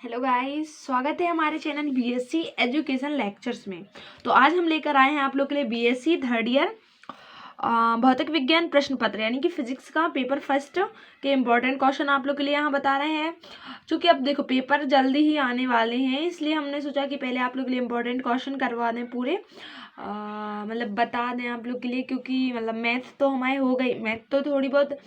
Hello guys, स्वागत है हमारे चैनल बीएससी एजुकेशन लेक्चर्स में। तो आज हम लेकर आए हैं आप लोग के लिए बीएससी थर्ड ईयर भौतिक विज्ञान प्रश्न पत्र यानी कि फिजिक्स का पेपर फर्स्ट के इम्पोर्टेंट क्वेश्चन आप लोग के लिए यहाँ बता रहे हैं। क्योंकि अब देखो पेपर जल्दी ही आने वाले हैं, इसलिए हमने सोचा कि पहले आप लोग के लिए इम्पोर्टेंट क्वेश्चन करवा दें पूरे, मतलब बता दें आप लोग के लिए। क्योंकि मतलब मैथ तो हमारे हो गई, मैथ तो थोड़ी बहुत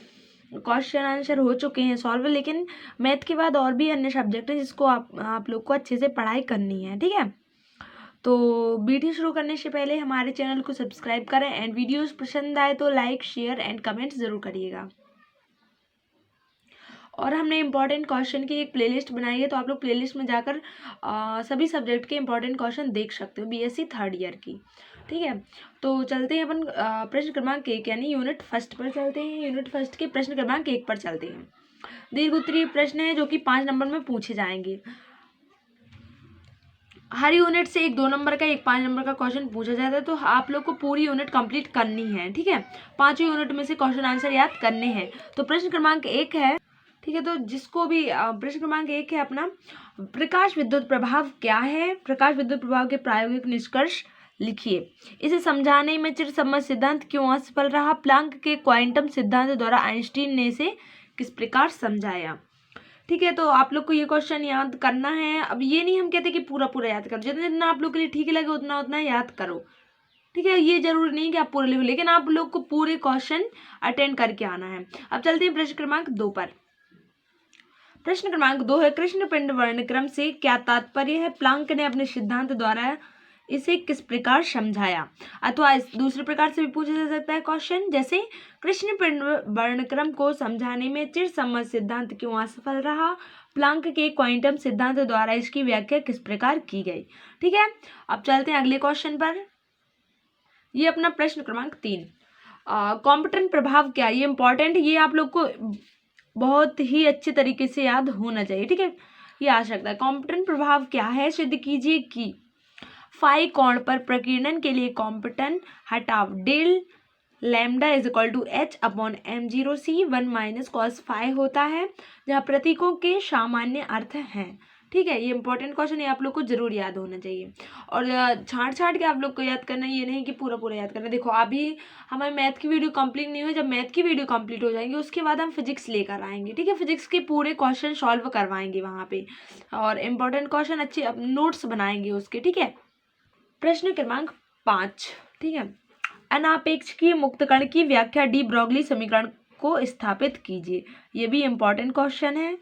क्वेश्चन आंसर हो चुके हैं सॉल्व, लेकिन मैथ के बाद और भी अन्य सब्जेक्ट है जिसको आप लोग को अच्छे से पढ़ाई करनी है। ठीक है, तो वीडियो शुरू करने से पहले हमारे चैनल को सब्सक्राइब करें एंड वीडियोस पसंद आए तो लाइक शेयर एंड कमेंट ज़रूर करिएगा। और हमने इम्पॉर्टेंट क्वेश्चन की एक प्लेलिस्ट बनाई है, तो आप लोग प्लेलिस्ट में जाकर सभी सब्जेक्ट के इम्पॉर्टेंट क्वेश्चन देख सकते हो बीएससी थर्ड ईयर की। ठीक है, तो चलते हैं अपन प्रश्न क्रमांक 1 यानी यूनिट फर्स्ट पर चलते हैं। यूनिट फर्स्ट के प्रश्न क्रमांक 1 पर चलते हैं। दीर्घ उत्तरीय प्रश्न है जो कि 5 नंबर में पूछे जाएंगे। हर यूनिट से एक 2 नंबर का, एक 5 नंबर का क्वेश्चन पूछा जाता है, तो आप लोग को पूरी यूनिट कंप्लीट करनी है। ठीक है, 5 यूनिट में से क्वेश्चन आंसर याद करने हैं। तो प्रश्न क्रमांक 1 है, ठीक है, तो जिसको भी प्रश्न क्रमांक 1 है अपना, प्रकाश विद्युत प्रभाव क्या है? प्रकाश विद्युत प्रभाव के प्रायोगिक निष्कर्ष लिखिए। इसे समझाने में चिरसम्मत सिद्धांत क्यों असफल रहा? प्लांक के क्वांटम सिद्धांत द्वारा आइंस्टीन ने इसे किस प्रकार समझाया? ठीक है, तो आप लोग को ये क्वेश्चन याद करना है। अब ये नहीं हम कहते कि पूरा पूरा याद करो, जितना जितना आप लोग के लिए ठीक लगे उतना उतना याद करो। ठीक है, ये जरूरी नहीं कि आप पूरे लिखो, लेकिन आप लोग को पूरे क्वेश्चन अटेंड करके आना है। अब चलते हैं प्रश्न क्रमांक 2 पर। प्रश्न क्रमांक 2 है, कृष्ण पिंड वर्णक्रम से क्या तात्पर्य है? प्लांक ने अपने सिद्धांत द्वारा इसे किस प्रकार समझाया? अथवा इस दूसरे प्रकार से भी पूछा जा सकता है क्वेश्चन, जैसे कृष्ण पिंड वर्णक्रम को समझाने में चिरसम्मत सिद्धांत क्यों असफल रहा? प्लांक के क्वांटम सिद्धांत द्वारा इसकी व्याख्या किस प्रकार की गई? ठीक है, अब चलते हैं अगले क्वेश्चन पर। ये अपना प्रश्न क्रमांक 3, कॉम्पिटेंट प्रभाव क्या? ये इंपॉर्टेंट, ये आप लोग को बहुत ही अच्छे तरीके से याद होना चाहिए। ठीक है, ये आ सकता है। कॉम्पिटेंट प्रभाव क्या है? सिद्ध कीजिए कि फाई कोण पर प्रकीर्णन के लिए कॉम्पिटेंट हटाव del lambda is equal to H upon m0c 1 minus cos phi होता है, जहाँ प्रतीकों के सामान्य अर्थ हैं। ठीक है, ये इंपॉर्टेंट क्वेश्चन है, आप लोग को जरूर याद होना चाहिए। और छांट छांट के आप लोग को याद करना है, ये नहीं कि पूरा पूरा याद करना है। देखो अभी हमारी मैथ की वीडियो कंप्लीट नहीं हुई, जब मैथ की वीडियो कंप्लीट हो जाएंगी उसके बाद हम फिजिक्स लेकर आएंगे। ठीक है, फिजिक्स के पूरे क्वेश्चन सॉल्व करवाएंगे वहाँ पे, और इम्पोर्टेंट क्वेश्चन अच्छे नोट्स बनाएंगे उसके। ठीक है, प्रश्न क्रमांक 5, ठीक है, अनापेक्षकीय मुक्त कण की व्याख्या डी ब्रोगली समीकरण को स्थापित कीजिए। ये भी इंपॉर्टेंट क्वेश्चन है।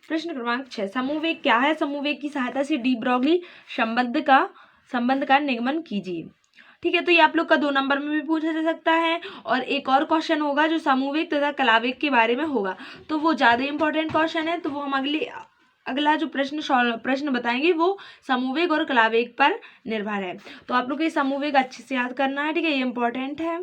प्रश्न क्रमांक 6, समूह वेग क्या है? समूह वेग की सहायता से डी ब्रोगली संबंध का निगमन कीजिए। ठीक है, तो ये आप लोग का 2 नंबर में भी पूछा जा सकता है, और एक और क्वेश्चन होगा जो समूह वेग तथा कलावेग के बारे में होगा, तो वो ज़्यादा इंपॉर्टेंट क्वेश्चन है, तो वो हम अगला जो प्रश्न बताएंगे वो समूहवेग और कलावेग पर निर्भर है। तो आप लोग को ये समूहवेग अच्छे से याद करना है। ठीक है, ये इंपॉर्टेंट है।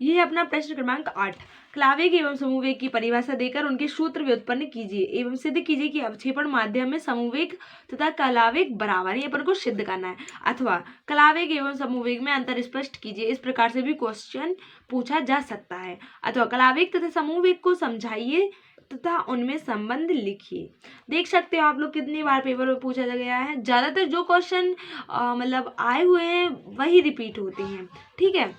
ये है अपना प्रश्न क्रमांक 8, कलावेग एवं समूहवेग की परिभाषा देकर उनके सूत्र व्युत्पन्न कीजिए एवं सिद्ध कीजिए कि अवक्षेपण माध्यम में समूहवेग तथा कलावेग बराबर है। ये अपन को सिद्ध करना है। अथवा कलावेग एवं समूहवेग में अंतर स्पष्ट कीजिए, इस प्रकार से भी क्वेश्चन पूछा जा सकता है। अथवा कलावेग तथा समूहवेग को समझाइए तथा उनमें संबंध लिखिए। देख सकते हो आप लोग कितनी बार पेपर में पूछा गया है। ज्यादातर जो क्वेश्चन मतलब आए हुए हैं वही रिपीट होते हैं। ठीक है,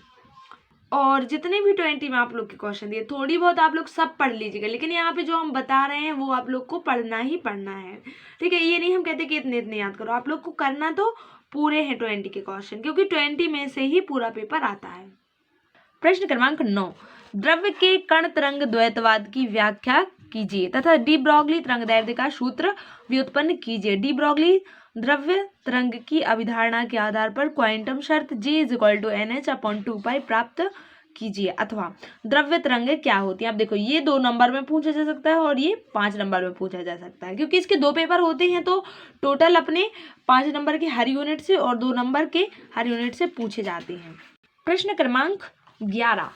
और जितने भी 20 में आप लोग के क्वेश्चन दिए, थोड़ी बहुत आप लोग सब पढ़ लीजिएगा, लेकिन यहाँ पे जो हम बता रहे हैं वो आप लोग को पढ़ना ही पढ़ना है। ठीक है, ये नहीं हम कहते कि इतने इतने याद करो, आप लोग को करना तो पूरे हैं 20 के क्वेश्चन, क्योंकि 20 में से ही पूरा पेपर आता है। प्रश्न क्रमांक 9, द्रव्य के कण तरंग द्वैतवाद की व्याख्या कीजिए तथा डी ब्रोगली तरंगदैर्ध्य का सूत्र व्युत्पन्न कीजिए। डी ब्रोगली द्रव्य तरंग की अभिधारणा के आधार पर क्वांटम शर्त J is equal to NH/2π प्राप्त कीजिए। अथवा द्रव्य तरंग क्या होती है? आप देखो ये 2 नंबर में पूछा जा सकता है और ये 5 नंबर में पूछा जा सकता है, क्योंकि इसके 2 पेपर होते हैं, तो टोटल अपने 5 नंबर के हर यूनिट से और 2 नंबर के हर यूनिट से पूछे जाते हैं। प्रश्न क्रमांक 11,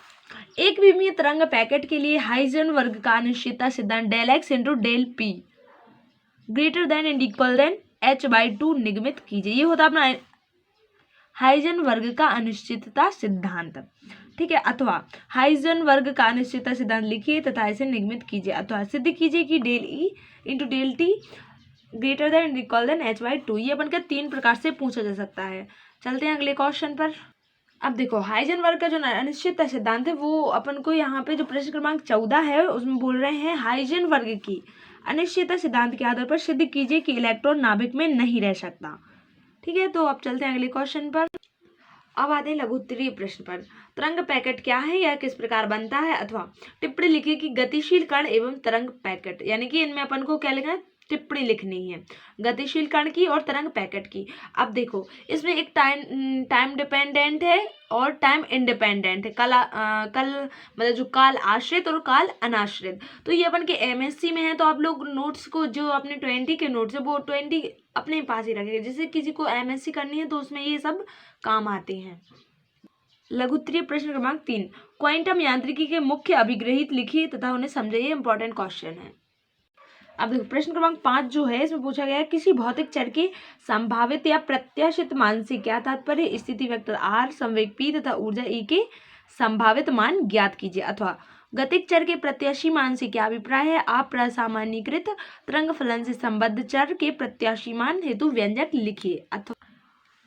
एक विमीय तरंग पैकेट के लिए हाइजेनबर्ग का अनिश्चितता सिद्धांत del X into del P greater than and equal than h/2 निगमित कीजिए। ये होता है अपना हाइजेनबर्ग का अनिश्चितता सिद्धांत। ठीक है। अथवा हाइजेनबर्ग का अनिश्चितता सिद्धांत लिखिए तथा इसे निगमित कीजिए, अथवा सिद्ध कीजिए कि del E into del T greater than equal than h/2। ये अपन का 3 प्रकार से पूछा जा सकता है। चलते हैं अगले क्वेश्चन पर। अब देखो हाइजेनबर्ग का जो अनिश्चितता सिद्धांत है वो अपन को यहाँ पे जो प्रश्न क्रमांक 14 है उसमें बोल रहे हैं हाइजेनबर्ग की अनिश्चितता सिद्धांत के आधार पर सिद्ध कीजिए कि इलेक्ट्रॉन नाभिक में नहीं रह सकता। ठीक है, तो अब चलते हैं अगले क्वेश्चन पर। अब आते हैं लघुत्तरीय प्रश्न पर। तरंग पैकेट क्या है, यह किस प्रकार बनता है, अथवा टिप्पणी लिखिए कि गतिशील कण एवं तरंग पैकेट, यानी कि इनमें अपन को क्या लिखना है, टिप्पणी लिखनी है गतिशील कण की और तरंग पैकेट की। अब देखो इसमें एक टाइम डिपेंडेंट है और टाइम इंडिपेंडेंट है। कल मतलब जो काल आश्रित और काल अनाश्रित। तो ये अपन के एमएससी में है, तो आप लोग नोट्स को जो अपने 20 के नोट्स है वो 20 अपने पास ही रखेंगे। जैसे किसी को एमएससी करनी है तो उसमें ये सब काम आते हैं। लघुत्तरीय प्रश्न क्रमांक 3, क्वांटम यांत्रिकी के मुख्य अभिग्रहित लिखिए तथा उन्हें समझिए। इंपॉर्टेंट क्वेश्चन है। अब देखो प्रश्न क्रमांक 5 जो है इसमें पूछा गया है किसी भौतिक चर के संभावित या प्रत्याशित मान से क्या तात्पर्य, स्थिति वेक्टर r, संवेग p तथा ऊर्जा E के संभावित मान ज्ञात कीजिए, अथवा गतिक चर के प्रत्याशी मान से क्या अभिप्राय है, आप प्रसामान्यीकृत तरंग फलन से संबद्ध चर के प्रत्याशी मान हेतु व्यंजक लिखिए, अथवा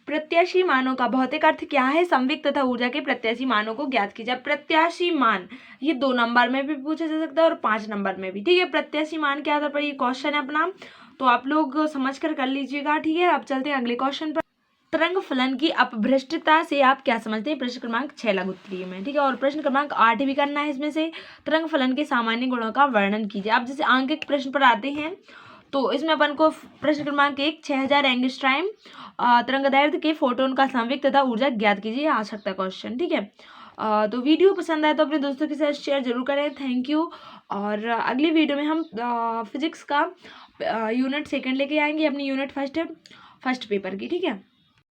प्रत्याशी मानों का भौतिक अर्थ क्या है, संवेग तथा ऊर्जा के प्रत्याशी मानों को ज्ञात कीजिए। प्रत्याशी मान ये 2 नंबर में भी पूछा जा सकता है और 5 नंबर में भी। ठीक है, प्रत्याशी मान के आधार पर ये क्वेश्चन है अपना, तो आप लोग समझ कर लीजिएगा। ठीक है, अब चलते हैं अगले क्वेश्चन पर। तरंग फलन की अपभ्रष्टता से आप क्या समझते हैं, प्रश्न क्रमांक 6 लघुत्तरीय में। ठीक है, और प्रश्न क्रमांक 8 भी करना है इसमें से। तरंग फलन के सामान्य गुणों का वर्णन कीजिए। आप जैसे आंकिक प्रश्न पर आते हैं तो इसमें अपन को प्रश्न क्रमांक 1 6000 एंगस्ट्राइम तरंगदैर्घ्य के फोटोन का संवेग तथा ऊर्जा ज्ञात कीजिए, आ सकता है क्वेश्चन। ठीक है, तो वीडियो पसंद आए तो अपने दोस्तों के साथ शेयर जरूर करें। Thank you. और अगली वीडियो में हम फिजिक्स का यूनिट 2 लेके आएंगे, अपनी यूनिट फर्स्ट पेपर की। ठीक है।